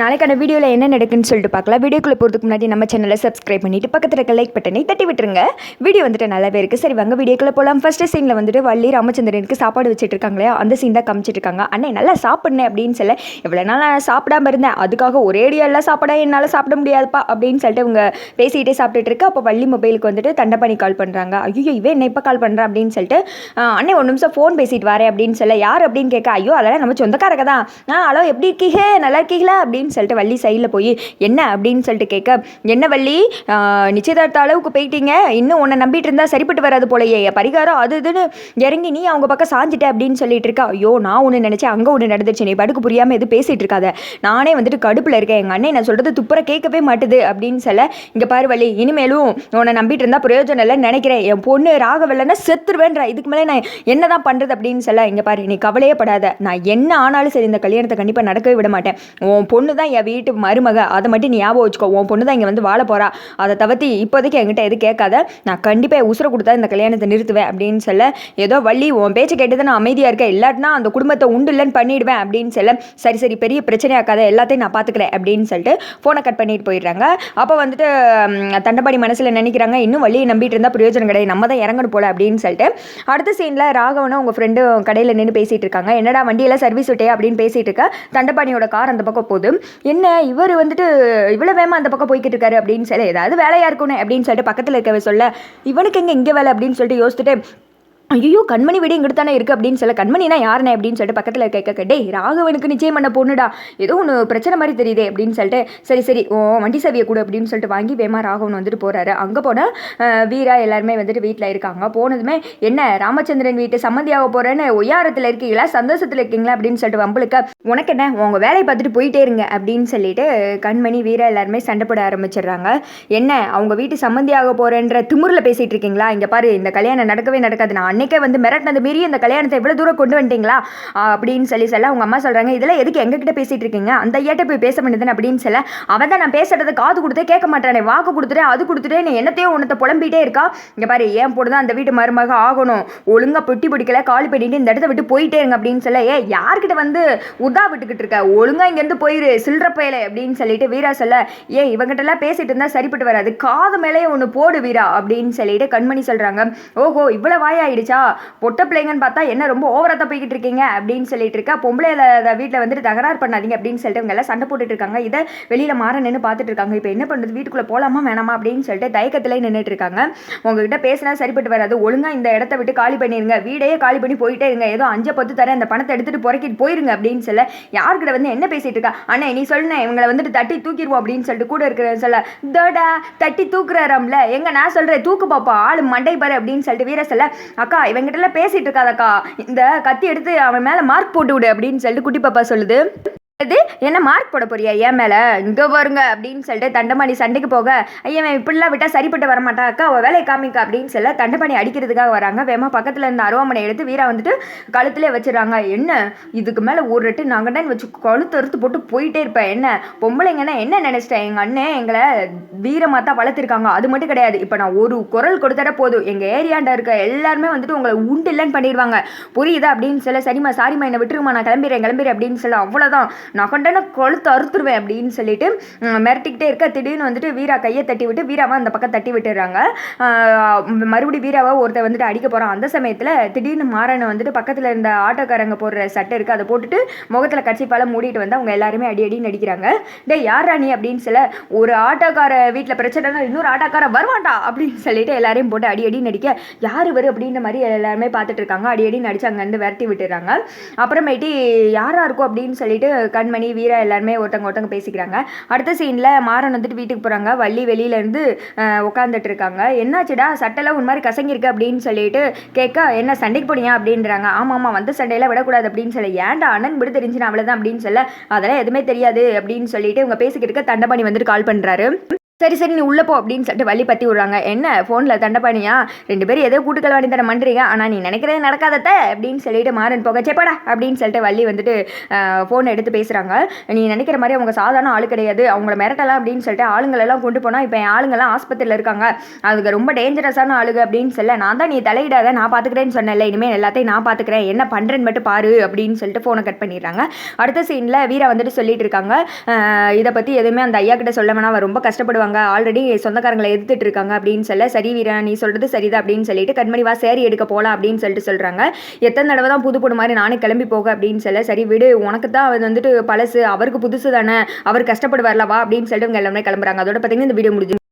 நாளைக்கான வீடியோவில் என்ன நடக்குன்னு சொல்லிட்டு பார்க்கலாம். வீடியோக்குள்ளே போகிறதுக்கு முன்னாடி நம்ம சேனலை சப்ஸ்கிரைப் பண்ணிவிட்டு பக்கத்தில் இருக்க லைக் பட்டனை தட்டி விட்டுருங்க. வீடியோ வந்துட்டு நல்லாவே இருக்குது. சரி வாங்க வீடியோக்குள்ளே போகலாம். ஃபஸ்ட்டு சீனில் வந்துட்டு வள்ளி ராமச்சந்திரனுக்கு சாப்பாடு வச்சுட்டு இருக்காங்களே, அந்த சீன் தான் காமிச்சிட்டு இருக்காங்க. அண்ணே நல்லா சாப்பிட்னேன் அப்படின்னு சொல்ல, இவ்வளோ நாள் நான் சாப்பிடாம இருந்தேன், அதுக்காக ஒரேடியாக எல்லாம் சாப்பிட என்னால் சாப்பிட முடியாதுப்பா அப்படின்னு சொல்லிட்டு இவங்க பேசிகிட்டே சாப்பிட்டுட்டு இருக்கு. அப்போ வள்ளி மொபைலுக்கு வந்துட்டு தண்டபாணி கால் பண்ணுறாங்க. ஐயோ இவன் என்ன இப்போ கால் பண்ணுறான் அப்படின்னு சொல்லிட்டு, அண்ணே ஒரு நிமிஷம் ஃபோன் பேசிட்டு வரேன் அப்படின்னு சொல்ல, யார் அப்படின்னு கேட்க, ஐயோ அதெல்லாம் நம்ம சொந்தக்காரங்க தான், ஹலோ எப்படி இருக்கீங்க நல்லா இருக்கீங்களா அப்படின்னு சொல்லிட்டு வள்ளி சைடில் போய் என்ன அப்படின்னு சொல்லிட்டு கேட்க, என்ன வள்ளி நிச்சயதார்த்த அளவுக்கு போயிட்டீங்க, இன்னும் உன்னை நம்பிட்டு இருந்தா சரிப்பட்டு வராது போலையே, பரிகாரம் அது இதுன்னு இறங்கி நீ அவங்க பக்கம் சாஞ்சிட்ட அப்படின்னு சொல்லிட்டு இருக்கா. ஐயோ நான் ஒன்று நினைச்சேன், அங்கே ஒன்று நடந்துச்சு, நீ படுக்கு புரியாமல் எது பேசிட்டு இருக்காத, நானே வந்துட்டு கடுப்பில் இருக்கேன், எங்கள் அண்ணன் நான் சொல்கிறது துப்புற கேட்கவே மாட்டுது அப்படின்னு சொல்ல, இங்கே பாரு வள்ளி இனிமேலும் உன்னை நம்பிட்டு இருந்தால் பிரயோஜனம் இல்லைன்னு நினைக்கிறேன், என் பொண்ணு ராகவல்லன்னா செத்துருவேன்ற, இதுக்கு மேலே நான் என்ன தான் பண்ணுறது அப்படின்னு சொல்ல, இங்கே பாரு நீ கவலையே படாத, நான் என்ன ஆனாலும் சரி இந்த கல்யாணத்தை கண்டிப்பாக நடக்கவே விட மாட்டேன், உன் பொண்ணு தான் என் வீட்டு மருமக, அதை மட்டும் நீ ஞாபகம் வச்சுக்கோ, உன் பொண்ணு தான் இங்கே வந்து வாழ போகிறா, அதை தவிர்த்து இப்போதைக்கு என்கிட்ட எது கேட்காத, நான் கண்டிப்பாக உசுரை கொடுத்தா இந்த கல்யாணத்தை நிறுத்துவேன் அப்படின்னு சொல்ல, ஏதோ வள்ளி உன் பேச்சு கேட்டு நான் அமைதியாக இருக்கேன், இல்லாட்டினா அந்த குடும்பத்தை உண்டு இல்லைன்னு பண்ணிவிடுவேன் அப்படின்னு சொல்ல, சரி சரி பெரிய பிரச்சனையாக்காத, எல்லாத்தையும் நான் பார்த்துக்கிறேன் அப்படின்னு சொல்லிட்டு ஃபோனை கட் பண்ணிட்டு போயிடுறாங்க. அப்போ வந்துட்டு தண்டபாணி மனசில் நினைக்கிறாங்க, இன்னும் வள்ளியை நம்பிட்டு இருந்தால் பிரயோஜனம் கிடையாது, நம்ம தான் இறங்கணும் போல அப்படின்னு சொல்லிட்டு. அடுத்த சீனில் ராகவனும் உங்கள் ஃப்ரெண்டு கடையில் நின்று பேசிகிட்டு இருக்காங்க. என்னடா வண்டியெல்லாம் சர்வீஸ் விட்டே அப்படின்னு பேசிகிட்டு இருக்கா. தண்டபாணியோட கார் அந்த பக்கம் போகுது. என்ன இவர் வந்துட்டு இவ்வளோ வேமா அந்த பக்கம் போய்கிட்டு இருக்காரு அப்படின்னு சொல்லி, ஏதாவது வேலையாக இருக்கணும் அப்படின்னு சொல்லிட்டு பக்கத்தில் இருக்கவே சொல்ல, இவனுக்கு எங்கே இங்கே வேலை அப்படின்னு சொல்லிட்டு யோசிச்சுட்டு, ஐயோ கண்மணி வீடு இங்கிட்டு தானே இருக்குது அப்படின்னு சொல்ல, கண்மணினா யாருனே அப்படின்னு சொல்லிட்டு பக்கத்தில் கேட்க, டே ராகவனுக்கு நிச்சயம் பண்ண பொண்ணுடா, ஏதோ ஒன்று பிரச்சனை மாதிரி தெரியுதே அப்படின்னு சொல்லிட்டு, சரி சரி ஓ வண்டி சவியை கூட அப்படின்னு சொல்லிட்டு வாங்கி வேமா ராகவன் வந்துட்டு போகிறாரு. அங்கே போனால் வீரா எல்லாருமே வந்துட்டு வீட்டில் இருக்காங்க. போனதுமே என்ன ராமச்சந்திரன் வீட்டு சம்மந்தியாக போகிறேன்னு ஒய்யாரத்தில் இருக்கீங்களா, சந்தோஷத்தில் இருக்கீங்களா அப்படின்னு சொல்லிட்டு வம்பளுக்க, உனக்கு என்ன உங்கள் வேலையை பார்த்துட்டு போயிட்டே இருங்க அப்படின்னு சொல்லிட்டு கண்மணி வீரா எல்லாருமே சண்டை போட ஆரம்பிச்சிடுறாங்க. என்ன அவங்க வீட்டு சம்மந்தியாக போகிறேன்ற திமுறில் பேசிகிட்டு இருக்கீங்களா, இங்கே பாரு இந்த கல்யாணம் நடக்கவே நடக்காது, நான் அன்னைக்கே வந்து மிரட்டினது மீறி இந்த கல்யாணத்தை இவ்வளோ தூரம் கொண்டு வந்துட்டீங்களா அப்படின்னு சொல்ல, அவங்க அம்மா சொல்கிறாங்க, இதெல்லாம் எதுக்கு எங்ககிட்ட பேசிகிட்டு இருக்கீங்க, அந்த ஐயாட்ட போய் பேச வேண்டியதுன்னு அப்படின்னு சொல்ல, அவன் தான் நான் பேசுறதை காது கொடுத்தே கேட்க மாட்டானே, வாக்கு கொடுத்துட்டு அது கொடுத்துட்டு நீ என்னத்தையோ உன்னத்தை புலம்பிகிட்டே இருக்கா, இங்கே பாரு ஏன் போட்டு தான் அந்த வீட்டு மருமக ஆகணும், ஒழுங்காக பொட்டி பிடிக்கல காலி பண்ணிட்டு இந்த இடத்த விட்டு போயிட்டே இருங்க அப்படின்னு சொல்ல, யார்கிட்ட வந்து உதா விட்டுக்கிட்டு இருக்க, ஒழுங்காக இங்கேருந்து போயிரு சில்ற பயலை அப்படின்னு சொல்லிட்டு வீரா சொல்ல, இவங்கிட்டலாம் பேசிட்டு இருந்தால் சரிப்பட்டு வராது, காது மேலே ஒன்று போடு வீரா அப்படின்னு சொல்லிட்டு கண்மணி சொல்கிறாங்க. ஓஹோ இவ்வளோ வாயாயிடுச்சு பொட்ட பிள்ளைங்கன்னு பார்த்தா என்ன ரொம்ப ஓவராக போய்கிட்டு இருக்கீங்க அப்படின்னு சொல்லிட்டு இருக்கா. பொம்பளை வீட்டில் வந்துட்டு தகராறு பண்ணாதீங்க அப்படின்னு சொல்லிட்டு இவங்க எல்லாம் சண்டை போட்டுட்டு இருக்காங்க. இதை வெளியில் மாற நின்று பார்த்துட்டு இருக்காங்க. இப்போ என்ன பண்ணுறது, வீட்டுக்குள்ளே போகலாமா வேணாமா அப்படின்னு சொல்லிட்டு தயக்கத்திலே நின்றுட்டு இருக்காங்க. உங்ககிட்ட பேசினா சரிப்பட்டு வராது, ஒழுங்காக இந்த இடத்த விட்டு காலி பண்ணிடுங்க, வீடையே காலி பண்ணி போயிட்டே இருங்க, ஏதோ 5-10 தரேன் அந்த பணத்தை எடுத்துகிட்டு புறக்கிட்டு போயிருங்க அப்படின்னு சொல்ல, யார்கிட்ட வந்து என்ன பேசிட்டு இருக்கா, அண்ணா நீ சொல்லுனேன் இவங்களை வந்துட்டு தட்டி தூக்கிடுவோம் அப்படின்னு சொல்லிட்டு கூட இருக்கிற சொல்ல, தோடா தட்டி தூக்குறாராம்ல, எங்க நான் சொல்கிறேன் தூக்கு பாப்பா ஆளு மண்டை பாரு அப்படின்னு சொல்லிட்டு வீர சொல்ல, அக்கா இவங்கிட்டலாம் பேசிட்டு இருக்காதக்கா, இந்த கத்தி எடுத்து அவன் மேலே மார்க் போட்டு விடு அப்படின்னு சொல்லிட்டு குட்டி பாப்பா சொல்லுது. என்ன மார்க் போட போறியா என் மேலே, இங்கே வருங்க அப்படின்னு சொல்லிட்டு தண்டபாணி சண்டைக்கு போக, ஐயன் இப்படிலாம் விட்டால் சரிப்பட்டு வரமாட்டா அக்கா அவள் வேலையை காமிக்க அப்படின்னு சொல்ல, தண்டபாணி அடிக்கிறதுக்காக வராங்க. வேமா பக்கத்தில் இருந்த அருவாமனை எடுத்து வீரா வந்துட்டு கழுத்துலேயே வச்சுறாங்க. என்ன இதுக்கு மேலே ஒரு ரெட்டு நாங்கள் வச்சு கழுத்து அறுத்து போட்டு போயிட்டே இருப்பேன், என்ன பொம்பளைங்கன்னா என்ன நினச்சிட்டேன், எங்கள் அண்ணன் எங்களை வீரமாக தான் வளர்த்துருக்காங்க, அது மட்டும் கிடையாது, இப்போ நான் ஒரு குரல் கொடுத்தாட போதும் எங்கள் ஏரியாண்ட இருக்க எல்லாருமே வந்துட்டு உங்களை உண்டு இல்லைன்னு பண்ணிடுவாங்க புரியுதா அப்படின்னு சொல்ல, சரிம்மா சாரிம்மா என்னை விட்டுருமா நான் கிளம்பிடுறேன் அப்படின்னு சொல்ல, அவ்வளோதான் நான் கொண்டன கொழுத்து அறுத்துருவேன் அப்படின்னு சொல்லிட்டு மிரட்டிக்கிட்டே இருக்க, திடீர்னு வந்துட்டு வீரா கையை தட்டி விட்டு வீராவை அந்த பக்கம் தட்டி விட்டுறாங்க. மறுபடியும் வீராவை ஒருத்தர் வந்துட்டு அடிக்க போகிறான். அந்த சமயத்தில் திடீர்னு மாறனை வந்துட்டு பக்கத்தில் இருந்த ஆட்டோக்காரங்க போடுற சட்டை இருக்குது அதை போட்டுட்டு முகத்தில் கட்சிப்பால மூடிட்டு வந்து அவங்க எல்லாருமே அடி நடிக்கிறாங்க. டே யார் ராணி அப்படின்னு சொல்ல, ஒரு ஆட்டோக்கார வீட்டில் பிரச்சனைனா இன்னொரு ஆட்டோக்கார வருவாண்டா அப்படின்னு சொல்லிட்டு எல்லாரையும் போட்டு அடி நடிக்க, யார் வரும் அப்படின்ற மாதிரி எல்லாருமே பார்த்துட்டு இருக்காங்க. அடி நடிச்சு அங்கேருந்து விரட்டி விட்டுறாங்க. அப்புறமேட்டு யாரா இருக்கும் அப்படின்னு சொல்லிட்டு கண்மணி வீரா எல்லாருமே ஒருத்தவங்க பேசிக்கிறாங்க. அடுத்த சீனில் மாறன் வந்துட்டு வீட்டுக்கு போகிறாங்க. வள்ளி வெளியிலேருந்து உட்காந்துட்டு இருக்காங்க. என்னாச்சுடா சட்டைலாம் ஒரு மாதிரி கசங்கிருக்கு அப்படின்னு சொல்லிட்டு கேட்க, என்ன சண்டைக்கு போனியா அப்படின்றாங்க. ஆமாம் வந்து சண்டையெல்லாம் விடக்கூடாது அப்படின்னு சொல்லி, ஏன்டா அண்ணன் விடு தெரிஞ்சுனா அவ்வளோதான் அப்படின்னு சொல்ல, அதெல்லாம் எதுவுமே தெரியாது அப்படின்னு சொல்லிட்டு இவங்க பேசிக்கிட்டு இருக்க தண்டபாணி வந்துட்டு கால் பண்ணுறாரு. சரி சரி நீ உள்ளே போ அப்படின்னு சொல்லிட்டு வள்ளி பற்றி விட்றாங்க. என்ன ஃபோனில் தண்டபாணியா 2 பேரும் ஏதோ கூட்டுக்கள் வாணி தர பண்ணுறீங்க, ஆனால் நீ நினைக்கிறதே நடக்காதத்த அப்படின்னு சொல்லிட்டு மாறன் போக சேப்பாடா அப்படின்னு சொல்லிட்டு வள்ளி வந்துட்டு ஃபோன் எடுத்து பேசுகிறாங்க. நீ நினைக்கிற மாதிரி அவங்க சாதாரண ஆள் கிடையாது, அவங்கள மிரட்டலாம் அப்படின்னு சொல்லிட்டு ஆளுங்களெல்லாம் கொண்டு போனால் இப்போ என் ஆளுங்கெல்லாம் ஆஸ்பத்திரியில் இருக்காங்க, அதுக்கு ரொம்ப டேஞ்சரஸான ஆளுங்க அப்படின்னு சொல்ல நான் தான் நீ தலையிடாத நான் பார்த்துக்கிறேன்னு சொன்னேன்ல, இனிமேல் எல்லாத்தையும் நான் பார்த்துக்கிறேன், என்ன பண்ணுறேன்னு மட்டும் பாரு அப்படின்னு சொல்லிட்டு ஃபோனை கட் பண்ணிடுறாங்க. அடுத்த சீனில் வீரா வந்துட்டு சொல்லிட்டு இருக்காங்க, இதை பற்றி எதுவுமே அந்த ஐயா கிட்ட சொல்ல வேணா, அவர் ரொம்ப கஷ்டப்படுவாங்க, ஆல்ரெடி சொந்தக்காரங்களை எதிர்த்துட்டு இருக்காங்க அப்படின்னு சொல்ல சரி வீரா நீ சொல்றது சரிதான் அப்படின்னு சொல்லிட்டு கண்மணி வா சேரி எடுக்க போகலாம் அப்படின்னு சொல்லிட்டு சொல்றாங்க. எத்தனை தடவை தான் புது பொண்ணு மாதிரி நானே கிளம்பி போக அப்படின்னு சொல்ல சரி விடு உனக்கு தான் அது வந்துட்டு பழசு, அவருக்கு புதுசு தானே, அவர் கஷ்டப்படுவார்ல வா அப்படின்னு சொல்லிட்டு அவங்க எல்லாமே கிளம்புறாங்க. அதோட பார்த்தீங்கன்னா இந்த வீடியோ முடிஞ்சு.